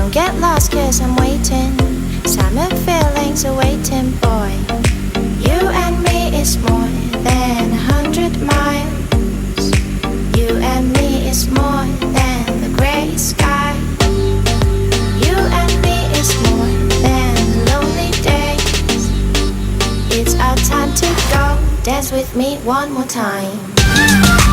Don't get lost cause I'm waiting. Summer feelings are waiting, boy. You and me is more than 100 miles. You and me is more than the gray sky. You and me is more than lonely days. It's our time to go. Dance with me one more time.